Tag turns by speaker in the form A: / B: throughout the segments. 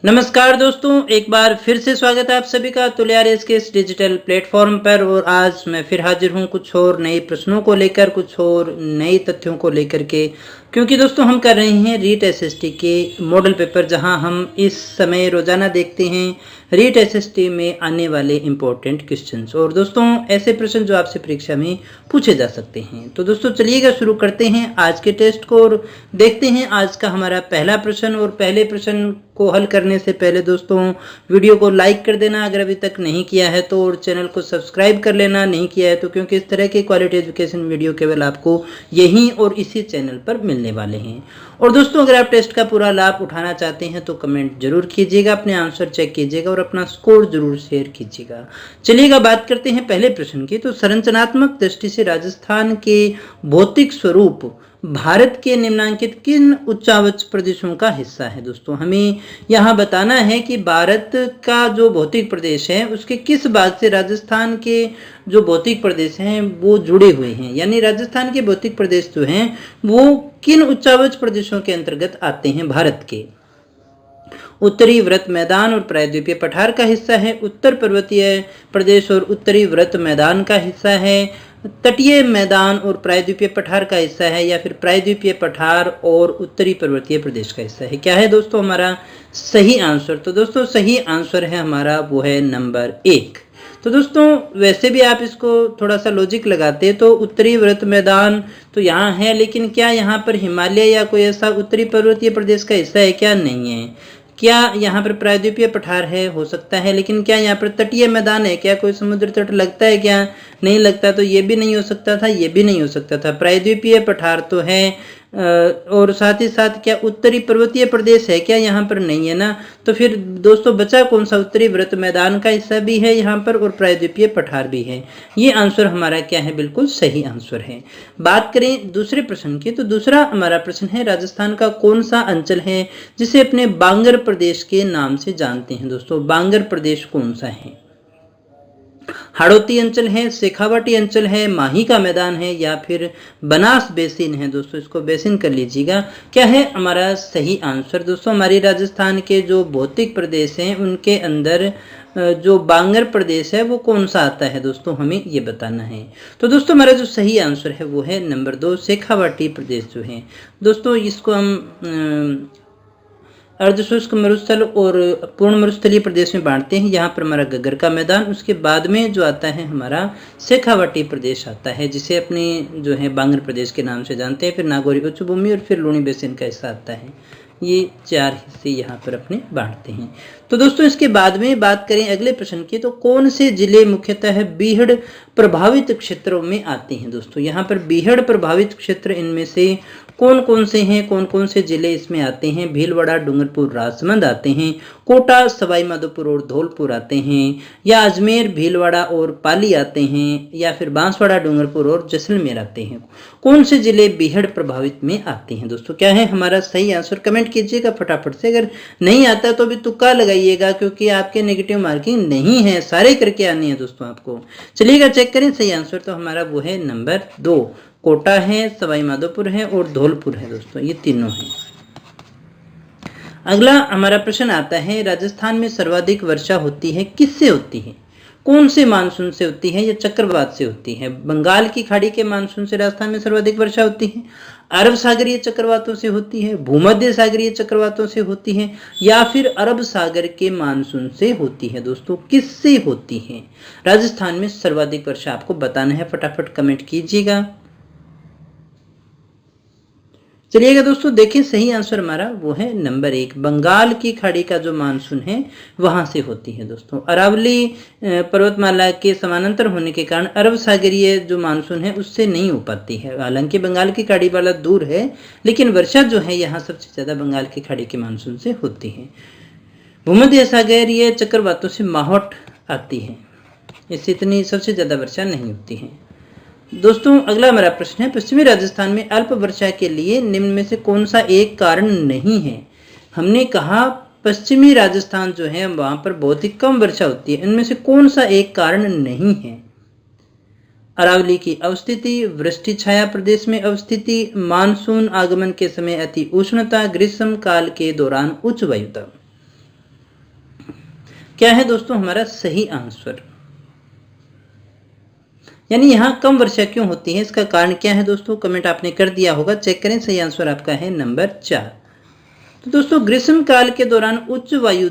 A: नमस्कार दोस्तों, एक बार फिर से स्वागत है आप सभी का तुल्यारेस के इस डिजिटल प्लेटफॉर्म पर। और आज मैं फिर हाजिर हूं कुछ और नए प्रश्नों को लेकर, कुछ और नए तथ्यों को लेकर के। क्योंकि दोस्तों हम कर रहे हैं रीट एसएसटी के मॉडल पेपर, जहां हम इस समय रोजाना देखते हैं रीट एसएसटी में आने वाले इंपॉर्टेंट क्वेश्चंस और दोस्तों ऐसे प्रश्न जो आपसे परीक्षा में पूछे जा सकते हैं। तो दोस्तों चलिएगा शुरू करते हैं आज के टेस्ट को और देखते हैं आज का हमारा पहला प्रश्न। और पहले प्रश्न को हल करने से पहले दोस्तों वीडियो को लाइक कर देना अगर अभी तक नहीं किया है तो, और चैनल को सब्सक्राइब कर लेना नहीं किया है तो, क्योंकि इस तरह के क्वालिटी एजुकेशन वीडियो केवल आपको यहीं और इसी चैनल पर मिलने वाले हैं। और दोस्तों अगर आप टेस्ट का पूरा लाभ उठाना चाहते हैं तो कमेंट जरूर कीजिएगा, अपने आंसर चेक कीजिएगा और अपना स्कोर जरूर शेयर कीजिएगा। चलिएगा बात करते हैं पहले प्रश्न की। तो संरचनात्मक दृष्टि से राजस्थान के भौतिक स्वरूप भारत के निम्नलिखित किन उच्चावच प्रदेशों का हिस्सा है। दोस्तों हमें यहाँ बताना है कि भारत का जो भौतिक प्रदेश है उसके किस भाग से राजस्थान के जो भौतिक प्रदेश हैं वो जुड़े हुए हैं, यानी राजस्थान के भौतिक प्रदेश जो हैं वो किन उच्चावच प्रदेशों के अंतर्गत आते हैं भारत के। उत्तरी व्रत मैदान और प्रायद्वीपीय पठार का हिस्सा है, उत्तर पर्वतीय प्रदेश और उत्तरी व्रत मैदान का हिस्सा है, तटीय मैदान और प्रायद्वीपीय पठार का हिस्सा है, या फिर प्रायद्वीपीय पठार और उत्तरी पर्वतीय प्रदेश का हिस्सा है। क्या है दोस्तों हमारा सही आंसर? तो दोस्तों सही आंसर है हमारा वो है नंबर 1। तो दोस्तों वैसे भी आप इसको थोड़ा सा लॉजिक लगाते तो उत्तरी व्रत मैदान तो यहाँ है, लेकिन क्या यहाँ पर हिमालय या कोई ऐसा उत्तरी पर्वतीय प्रदेश का हिस्सा है? क्या नहीं है। क्या यहाँ पर प्रायद्वीपीय पठार है? हो सकता है, लेकिन क्या यहाँ पर तटीय मैदान है? क्या कोई समुद्र तट लगता है? क्या नहीं लगता। तो ये भी नहीं हो सकता था, ये भी नहीं हो सकता था। प्रायद्वीपीय पठार तो है और साथ ही साथ क्या उत्तरी पर्वतीय प्रदेश है? क्या यहाँ पर नहीं है ना। तो फिर दोस्तों बचा कौन सा? उत्तरी व्रत मैदान का हिस्सा भी है यहाँ पर और प्रायद्वीपीय पठार भी है। ये आंसर हमारा क्या है? बिल्कुल सही आंसर है। बात करें दूसरे प्रश्न की, तो दूसरा हमारा प्रश्न है राजस्थान का कौन सा अंचल है जिसे अपने बांगर प्रदेश के नाम से जानते हैं। दोस्तों बांगर प्रदेश कौन सा है? हाड़ौती अंचल है, शेखावाटी अंचल है, माही का मैदान है, या फिर बनास बेसिन है। दोस्तों इसको बेसिन कर लीजिएगा। क्या है हमारा सही आंसर? दोस्तों हमारी राजस्थान के जो भौतिक प्रदेश हैं उनके अंदर जो बांगर प्रदेश है वो कौन सा आता है दोस्तों, हमें ये बताना है। तो दोस्तों हमारा जो सही आंसर है वो है नंबर 2, शेखावाटी प्रदेश जो है। दोस्तों इसको हम अर्धशुष्क मरुस्थल और पूर्ण मरुस्थलीय प्रदेश में बांटते हैं। यहाँ पर हमारा गगर का मैदान, उसके बाद में जो आता है हमारा शेखावाटी प्रदेश आता है, जिसे अपने जो है बांगर प्रदेश के नाम से जानते हैं। फिर नागौरी उच्च भूमि और फिर लूणी बेसिन का हिस्सा आता है। ये 4 हिस्से यहाँ पर अपने बांटते हैं। तो दोस्तों इसके बाद में बात करें अगले प्रश्न की, तो कौन से जिले मुख्यतः बीहड़ प्रभावित क्षेत्रों में आते हैं। दोस्तों यहाँ पर बीहड़ प्रभावित क्षेत्र इनमें से कौन कौन से हैं, कौन कौन से जिले इसमें आते हैं? भीलवाड़ा, डूंगरपुर, राजसमंद आते हैं, कोटा, सवाई माधोपुर और धौलपुर आते हैं, या अजमेर, भीलवाड़ा और पाली आते हैं, या फिर बांसवाड़ा, डूंगरपुर और जैसलमेर आते हैं। कौन से जिले बीहड़ प्रभावित में आते हैं? दोस्तों क्या है हमारा सही आंसर? कमेंट कीजिएगा फटाफट से। अगर नहीं आता तो भी तुक्का लगाइएगा, क्योंकि आपके नेगेटिव मार्किंग नहीं है, सारे करके आनी है दोस्तों आपको। चलिएगा चेक करें सही आंसर। तो हमारा वो है नंबर 2, कोटा है, सवाई माधोपुर है और धौलपुर है। दोस्तों ये तीनों हैं। अगला हमारा प्रश्न आता है राजस्थान में सर्वाधिक वर्षा होती है किससे होती है? कौन से मानसून से होती है या चक्रवात से होती है? बंगाल की खाड़ी के मानसून से राजस्थान में सर्वाधिक वर्षा होती है, अरब सागरीय चक्रवातों से होती है, भूमध्य सागरीय चक्रवातों से होती है, या फिर अरब सागर के मानसून से होती है। दोस्तों किससे होती है राजस्थान में सर्वाधिक वर्षा? आपको बताना है, फटाफट कमेंट कीजिएगा। चलिएगा दोस्तों देखें सही आंसर हमारा वो है नंबर 1, बंगाल की खाड़ी का जो मानसून है वहां से होती है। दोस्तों अरावली पर्वतमाला के समानांतर होने के कारण अरब सागरीय जो मानसून है उससे नहीं हो पाती है। हालांकि बंगाल की खाड़ी वाला दूर है, लेकिन वर्षा जो है यहाँ सबसे ज्यादा बंगाल की खाड़ी के मानसून से होती है। भूमध्य सागरीय चक्रवातों से माहौट आती है, इससे इतनी सबसे ज्यादा वर्षा नहीं होती है। दोस्तों अगला हमारा प्रश्न है पश्चिमी राजस्थान में अल्प वर्षा के लिए निम्न में से कौन सा एक कारण नहीं है? हमने कहा पश्चिमी राजस्थान जो है वहां पर बहुत ही कम वर्षा होती है, इनमें से कौन सा एक कारण नहीं है? अरावली की अवस्थिति, वृष्टि छाया प्रदेश में अवस्थिति, मानसून आगमन के समय अति उष्णता, ग्रीष्म काल के दौरान उच्च वायुता। क्या है दोस्तों हमारा सही आंसर? यानी यहाँ कम वर्षा क्यों होती है, इसका कारण क्या है दोस्तों? कमेंट आपने कर दिया होगा, चेक करें। सही आंसर आपका है नंबर 4। तो दोस्तों ग्रीष्म काल के दौरान उच्च वायु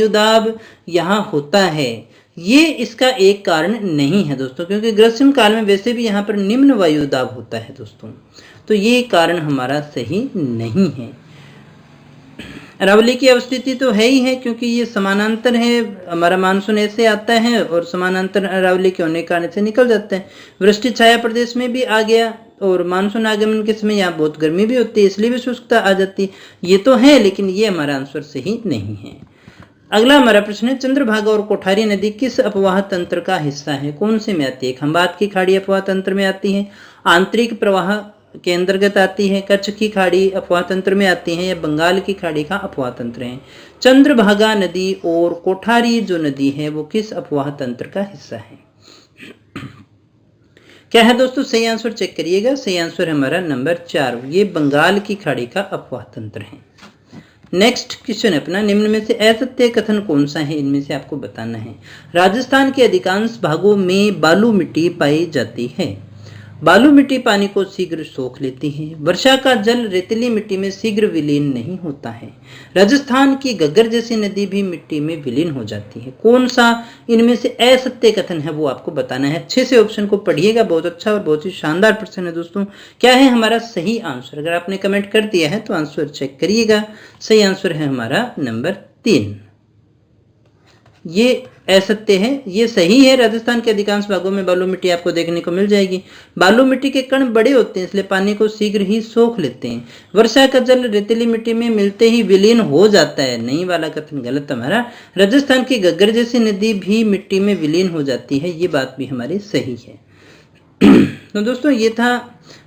A: दाब यहाँ होता है, ये इसका एक कारण नहीं है दोस्तों, क्योंकि ग्रीष्म काल में वैसे भी यहाँ पर निम्न वायु दाब होता है दोस्तों, तो ये कारण हमारा सही नहीं है। अरावली की अवस्थिति तो है ही है, क्योंकि ये समानांतर है, हमारा मानसून ऐसे आता है और समानांतर अरावली के होने के कारण से निकल जाता है। वृष्टि छाया प्रदेश में भी आ गया, और मानसून आगमन के समय यहाँ बहुत गर्मी भी होती है, इसलिए भी शुष्कता आ जाती है। ये तो है, लेकिन ये हमारा आंसर सही नहीं है। अगला हमारा प्रश्न है, चंद्रभागा और कोठारी नदी किस अपवाह तंत्र का हिस्सा है? कौन से में आती है? खंबात की खाड़ी अपवाह तंत्र में आती है, आंतरिक प्रवाह के अंतर्गत आती है, कच्छ की खाड़ी अपवाह तंत्र में आती है, या बंगाल की खाड़ी का अपवाह तंत्र है? चंद्रभागा नदी और कोठारी जो नदी है वो किस अपवाह तंत्र का हिस्सा है? क्या है दोस्तों सही आंसर? चेक करिएगा। सही आंसर हमारा नंबर 4, ये बंगाल की खाड़ी का अपवाह तंत्र है। नेक्स्ट क्वेश्चन है अपना, निम्न में से असत्य कथन कौन सा है? इनमें से आपको बताना है। राजस्थान के अधिकांश भागों में बालू मिट्टी पाई जाती है। बालू मिट्टी पानी को शीघ्र सोख लेती है। वर्षा का जल रेतीली मिट्टी में शीघ्र विलीन नहीं होता है। राजस्थान की घग्गर जैसी नदी भी मिट्टी में विलीन हो जाती है। कौन सा इनमें से असत्य कथन है वो आपको बताना है। अच्छे से ऑप्शन को पढ़िएगा, बहुत अच्छा और बहुत ही शानदार प्रश्न है दोस्तों। क्या है हमारा सही आंसर? अगर आपने कमेंट कर दिया है तो आंसर चेक करिएगा। सही आंसर है हमारा नंबर 3, ये असत्य है, ये सही है। राजस्थान के अधिकांश भागों में बालू मिट्टी आपको देखने को मिल जाएगी। बालू मिट्टी के कण बड़े होते हैं, इसलिए पानी को शीघ्र ही सोख लेते हैं। वर्षा का जल रेतीली मिट्टी में मिलते ही विलीन हो जाता है। नहीं वाला कथन गलत हमारा। राजस्थान की घग्गर जैसी नदी भी मिट्टी में विलीन हो जाती है, ये बात भी हमारी सही है। तो दोस्तों ये था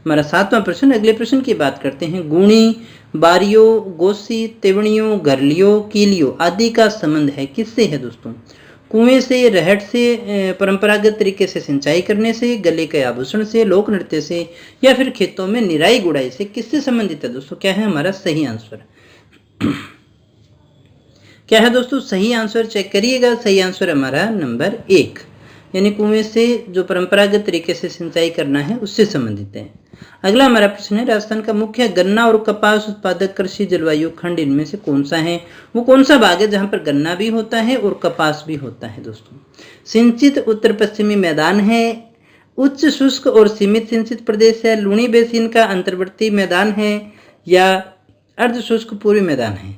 A: हमारा 7वां प्रश्न। अगले प्रश्न की बात करते हैं। गुणी, बारियों, गोसी, तेवड़ियों, घरलियों, कीलियों आदि का संबंध है किससे है दोस्तों? कुएं से, रहट से, परंपरागत तरीके से सिंचाई करने से, गले के आभूषण से, लोक नृत्य से, या फिर खेतों में निराई गुड़ाई से, किससे संबंधित है दोस्तों? क्या है हमारा सही आंसर? क्या है दोस्तों सही आंसर? चेक करिएगा। सही आंसर हमारा नंबर 1, यानी कुएं से जो परंपरागत तरीके से सिंचाई करना है उससे संबंधित है। अगला हमारा प्रश्न है, राजस्थान का मुख्य गन्ना और कपास उत्पादक कृषि जलवायु खंड इनमें से कौन सा है? वो कौन सा भाग है जहां पर गन्ना भी होता है और कपास भी होता है दोस्तों? सिंचित उत्तर पश्चिमी मैदान है, उच्च शुष्क और सीमित सिंचित प्रदेश है, लूणी बेसिन का अंतर्वर्ती मैदान है, या अर्ध शुष्क पूर्वी मैदान है?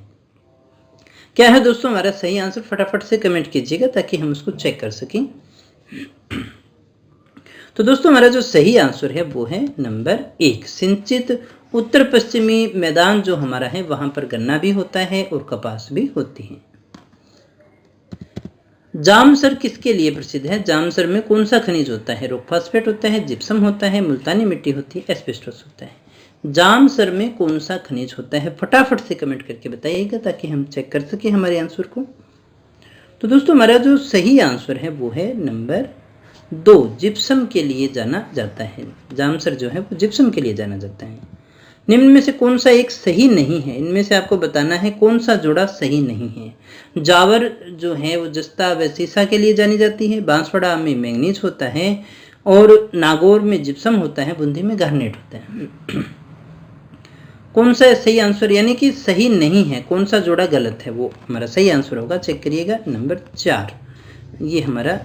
A: क्या है दोस्तों हमारा सही आंसर? फटाफट से कमेंट कीजिएगा ताकि हम उसको चेक कर सकें। तो दोस्तों हमारा जो सही आंसर है वो है नंबर 1, सिंचित उत्तर पश्चिमी मैदान जो हमारा है वहां पर गन्ना भी होता है और कपास भी होती है। जामसर किसके लिए प्रसिद्ध है? जामसर में कौन सा खनिज होता है? रॉक फास्फेट होता है, जिप्सम होता है, मुल्तानी मिट्टी होती है, एस्बेस्टोस होता है। जामसर में कौन सा खनिज होता है? फटाफट से कमेंट करके बताइएगा ताकि हम चेक कर सके हमारे आंसर को। तो दोस्तों हमारा जो सही आंसर है वो है नंबर 2, जिप्सम के लिए जाना जाता है। जामसर जो है वो जिप्सम के लिए जाना जाता है। निम्न में से कौन सा एक सही नहीं है? इनमें से आपको बताना है कौन सा जोड़ा सही नहीं है। जावर जो है वो जस्ता व सीसा के लिए जानी जाती है, बांसवाड़ा में मैंगनीज होता है, और नागौर में जिप्सम होता है, बूंदी में गार्नेट होता है। कौन सा सही आंसर यानी कि सही नहीं है, कौन सा जोड़ा गलत है वो हमारा सही आंसर होगा। चेक करिएगा नंबर 4, ये हमारा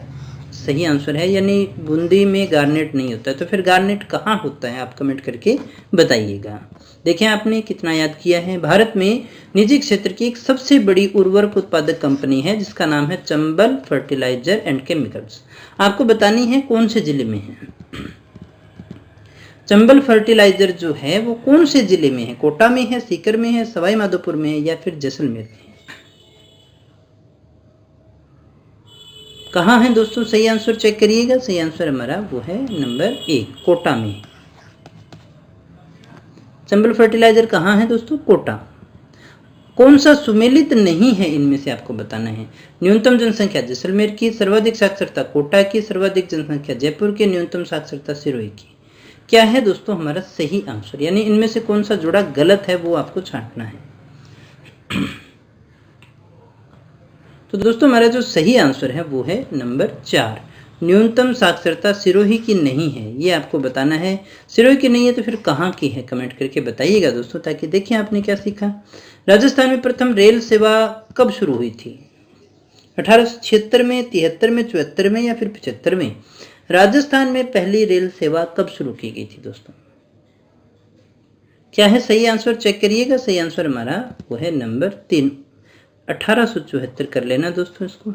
A: सही आंसर है, यानी बूंदी में गार्नेट नहीं होता है। तो फिर गार्नेट कहाँ होता है आप कमेंट करके बताइएगा। देखें आपने कितना याद किया है। भारत में निजी क्षेत्र की एक सबसे बड़ी उर्वरक उत्पादक कंपनी है जिसका नाम है चंबल फर्टिलाइजर एंड केमिकल्स। आपको बतानी है कौन से जिले में है। चंबल फर्टिलाइजर जो है वो कौन से जिले में है? कोटा में है, सीकर में है, सवाई माधोपुर में है, या फिर जैसलमेर में है? कहाँ है दोस्तों सही आंसर? चेक करिएगा। सही आंसर हमारा वो है नंबर 1, कोटा में। चंबल फर्टिलाइजर कहाँ है दोस्तों? कोटा। कौन सा सुमेलित नहीं है इनमें से आपको बताना है। न्यूनतम जनसंख्या जैसलमेर की, सर्वाधिक साक्षरता कोटा की, सर्वाधिक जनसंख्या जयपुर की, न्यूनतम साक्षरता सिरोही की। क्या है दोस्तों हमारा सही आंसर? यानी इनमें से कौन सा जोड़ा गलत है वो आपको छांटना है। तो दोस्तों हमारा जो सही आंसर है वो है नंबर 4। न्यूनतम साक्षरता सिरोही की नहीं है, ये आपको बताना है। सिरोही की नहीं है तो फिर कहाँ की है, कमेंट करके बताइएगा दोस्तों, ताकि देखिए आपने क्या सीखा। राजस्थान में प्रथम रेल सेवा कब शुरू हुई थी? 1876 में, 73 में, 74 में या फिर 75 में? राजस्थान में पहली रेल सेवा कब शुरू की गई थी दोस्तों? क्या है सही आंसर, चेक करिएगा। सही आंसर हमारा वो है नंबर 3, 1874 कर लेना दोस्तों इसको।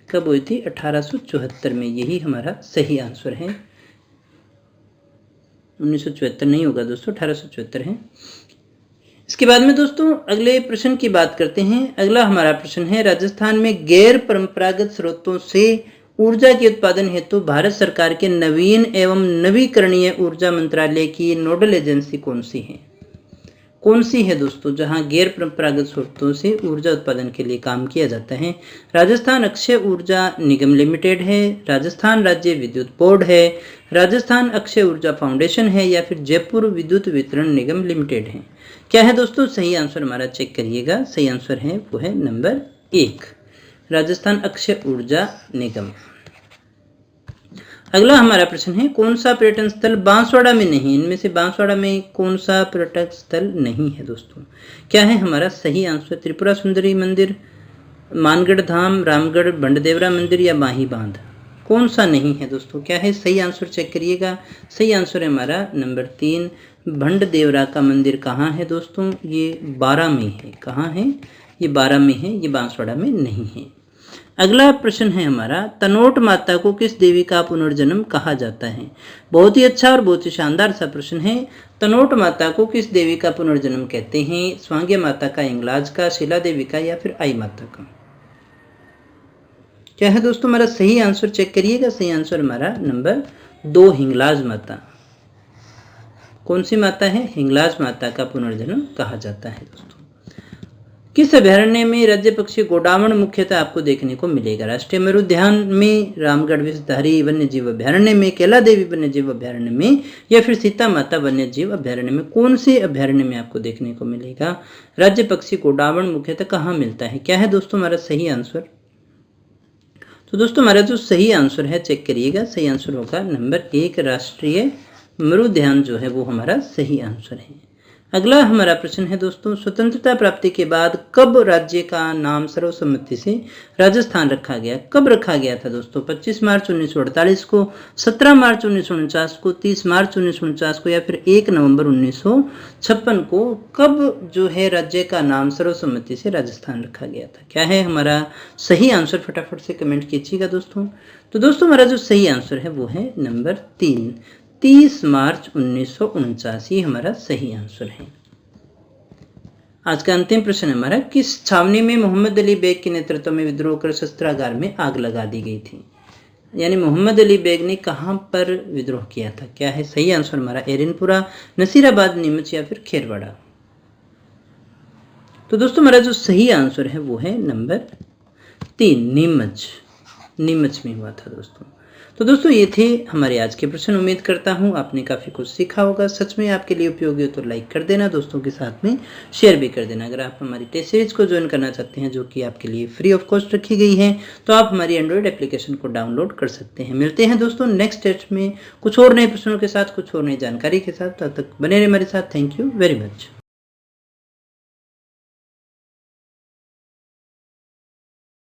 A: कब हुई थी? 1874 में, यही हमारा सही आंसर है। 1974 नहीं होगा दोस्तों, 1874 है। इसके बाद में दोस्तों अगले प्रश्न की बात करते हैं। अगला हमारा प्रश्न है, राजस्थान में गैर परंपरागत स्रोतों से ऊर्जा के उत्पादन हेतु भारत सरकार के नवीन एवं नवीकरणीय ऊर्जा मंत्रालय की नोडल एजेंसी कौन सी है? कौन सी है दोस्तों जहां गैर परंपरागत स्रोतों से ऊर्जा उत्पादन के लिए काम किया जाता है? राजस्थान अक्षय ऊर्जा निगम लिमिटेड है, राजस्थान राज्य विद्युत बोर्ड है, राजस्थान अक्षय ऊर्जा फाउंडेशन है या फिर जयपुर विद्युत वितरण निगम लिमिटेड है? क्या है दोस्तों सही आंसर हमारा, चेक करिएगा। सही आंसर है वो है नंबर 1, राजस्थान अक्षय ऊर्जा निगम। अगला हमारा प्रश्न है, कौन सा पर्यटन स्थल बांसवाड़ा में नहीं? इनमें से बांसवाड़ा में कौन सा पर्यटक स्थल नहीं है दोस्तों? क्या है हमारा सही आंसर? त्रिपुरा सुंदरी मंदिर, मानगढ़ धाम, रामगढ़ बंडदेवरा मंदिर या माही बांध? कौन सा नहीं है दोस्तों? क्या है सही आंसर, चेक करिएगा। सही आंसर है हमारा नंबर 3, भंडदेवरा का मंदिर। कहाँ है दोस्तों? ये 12 में है। कहाँ है? ये 12 में है, ये बांसवाड़ा में नहीं है। अगला प्रश्न है हमारा, तनोट माता को किस देवी का पुनर्जन्म कहा जाता है? बहुत ही अच्छा और बहुत ही शानदार सा प्रश्न है। तनोट माता को किस देवी का पुनर्जन्म कहते हैं? स्वांग्य माता का, इंगलाज का, शिला देवी का या फिर आई माता का? क्या है दोस्तों हमारा सही आंसर, चेक करिएगा। सही आंसर हमारा नंबर 2, हिंगलाज माता। कौन सी माता है? हिंगलाज माता का पुनर्जन्म कहा जाता है दोस्तों। किस अभयारण्य में राज्य पक्षी गोडावण मुख्यतः आपको देखने को मिलेगा? राष्ट्रीय मयूर उद्यान में, रामगढ़ विषधारी वन्य जीव अभयारण्य में, कैला देवी वन्य जीव अभयारण्य में या फिर सीता माता वन्य जीव अभयारण्य में? कौन से अभयारण्य में आपको देखने को मिलेगा? राज्य पक्षी गोडावण मुख्यतः कहाँ मिलता है? क्या है दोस्तों हमारा सही आंसर? तो दोस्तों हमारा जो सही आंसर है, चेक करिएगा। सही आंसर होगा नंबर 1, राष्ट्रीय मयूर उद्यान जो है वो हमारा सही आंसर है। अगला हमारा प्रश्न है दोस्तों, स्वतंत्रता प्राप्ति के बाद कब राज्य का नाम सर्वसम्मति से राजस्थान रखा गया? कब रखा गया था दोस्तों? 25 मार्च 1948 को, 17 मार्च 1949 को, 30 मार्च 1949 को या फिर 1 नवंबर 1956 को? कब जो है राज्य का नाम सर्वसम्मति से राजस्थान रखा गया था? क्या है हमारा सही आंसर, फटाफट से कमेंट कीजिएगा दोस्तों। तो दोस्तों हमारा जो सही आंसर है वो है नंबर 3, 30 मार्च 1949, ये हमारा सही आंसर है। आज का अंतिम प्रश्न हमारा, किस छावनी में मोहम्मद अली बेग के नेतृत्व में विद्रोह कर शस्त्रागार में आग लगा दी गई थी? यानी मोहम्मद अली बेग ने कहां पर विद्रोह किया था? क्या है सही आंसर हमारा? एरनपुरा, नसीराबाद, नीमच या फिर खेरवाड़ा? तो दोस्तों हमारा जो सही आंसर है वो है नंबर 3, नीमच में हुआ था दोस्तों। तो दोस्तों ये थे हमारे आज के प्रश्न। उम्मीद करता हूँ आपने काफ़ी कुछ सीखा होगा। सच में आपके लिए उपयोगी हो तो लाइक कर देना, दोस्तों के साथ में शेयर भी कर देना। अगर आप हमारी टेस्ट सीरीज को ज्वाइन करना चाहते हैं जो कि आपके लिए फ्री ऑफ कॉस्ट रखी गई है, तो आप हमारी एंड्रॉयड एप्लीकेशन को डाउनलोड कर सकते हैं। मिलते हैं दोस्तों नेक्स्ट टेस्ट में कुछ और नए प्रश्नों के साथ, कुछ और नई जानकारी के साथ। तब तक बने रहे हमारे साथ। Thank you very much.